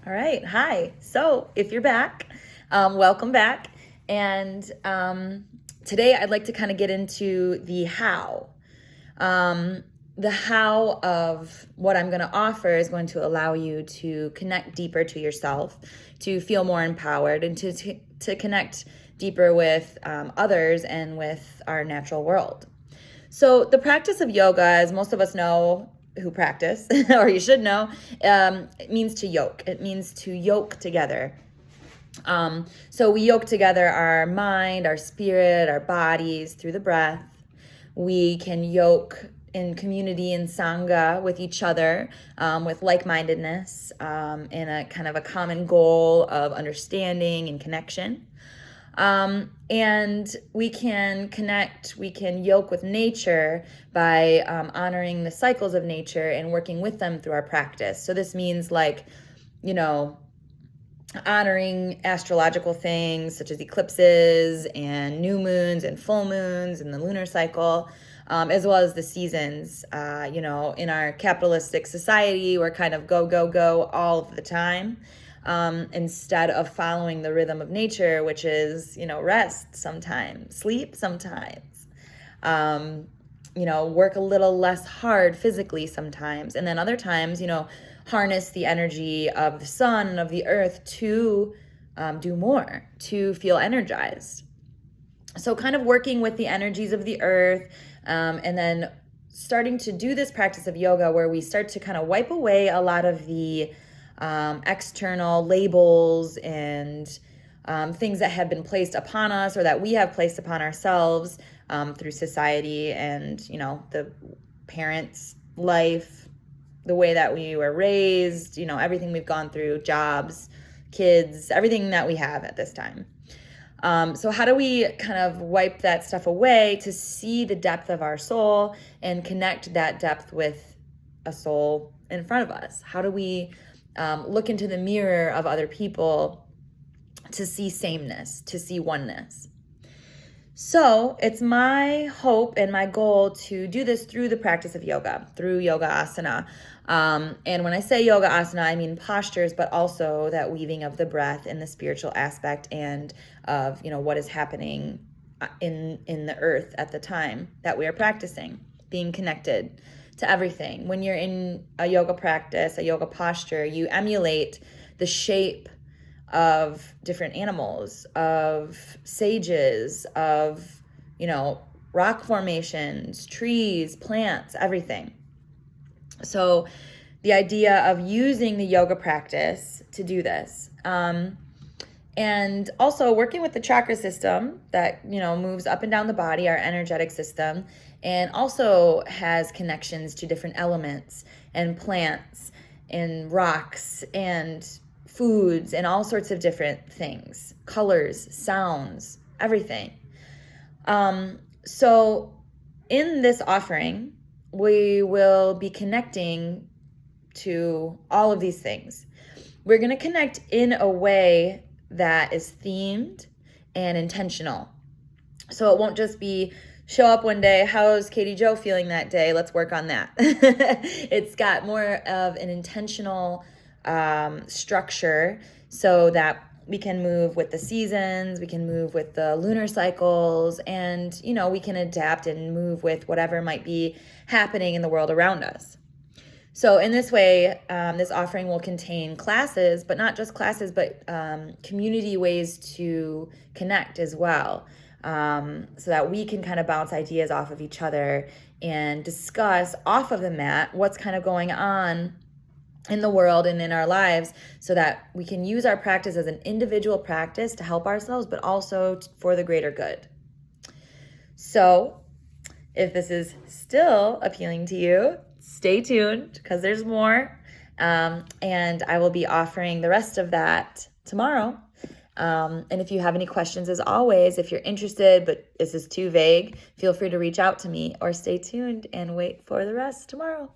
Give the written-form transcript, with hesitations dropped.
All right. Hi. So if you're back, welcome back. And today I'd like to kind of get into the how. The how of what I'm going to offer is going to allow you to connect deeper to yourself, to feel more empowered, and to connect deeper with others and with our natural world. So the practice of yoga, as most of us know who practice, or you should know, it means to yoke. It means to yoke together. So we yoke together our mind, our spirit, our bodies through the breath. We can yoke in community and sangha with each other, with like-mindedness, and a kind of a common goal of understanding and connection. And we can connect, we can yoke with nature by honoring the cycles of nature and working with them through our practice. So this means honoring astrological things such as eclipses and new moons and full moons and the lunar cycle, as well as the seasons. In our capitalistic society, we're kind of go, go, go all of the time. Instead of following the rhythm of nature, which is, rest sometimes, sleep sometimes, work a little less hard physically sometimes. And then other times, harness the energy of the sun and of the earth to do more, to feel energized. So kind of working with the energies of the earth, and then starting to do this practice of yoga where we start to kind of wipe away a lot of the external labels and things that have been placed upon us or that we have placed upon ourselves through society and, the parents' life, the way that we were raised, everything we've gone through, jobs, kids, everything that we have at this time. So how do we kind of wipe that stuff away to see the depth of our soul and connect that depth with a soul in front of us? How do we look into the mirror of other people to see sameness, to see oneness? So it's my hope and my goal to do this through the practice of yoga, through yoga asana. And when I say yoga asana, I mean postures, but also that weaving of the breath and the spiritual aspect and of, what is happening in the earth at the time that we are practicing, being connected to everything. When you're in a yoga practice, a yoga posture, you emulate the shape of different animals, of sages, of, rock formations, trees, plants, everything. So the idea of using the yoga practice to do this, and also working with the chakra system that, moves up and down the body, our energetic system, and also has connections to different elements and plants and rocks and foods and all sorts of different things, colors, sounds, everything. So in this offering, we will be connecting to all of these things. We're going to connect in a way that is themed and intentional. So it won't just be show up one day, how's Katie Jo feeling that day? Let's work on that. It's got more of an intentional structure so that we can move with the seasons, we can move with the lunar cycles, and, we can adapt and move with whatever might be happening in the world around us. So in this way, this offering will contain classes, but not just classes, but community ways to connect as well, so that we can kind of bounce ideas off of each other and discuss off of the mat what's kind of going on in the world and in our lives, so that we can use our practice as an individual practice to help ourselves, but also for the greater good. So if this is still appealing to you, stay tuned because there's more. And I will be offering the rest of that tomorrow. And if you have any questions, as always, if you're interested, but this is too vague, feel free to reach out to me or stay tuned and wait for the rest tomorrow.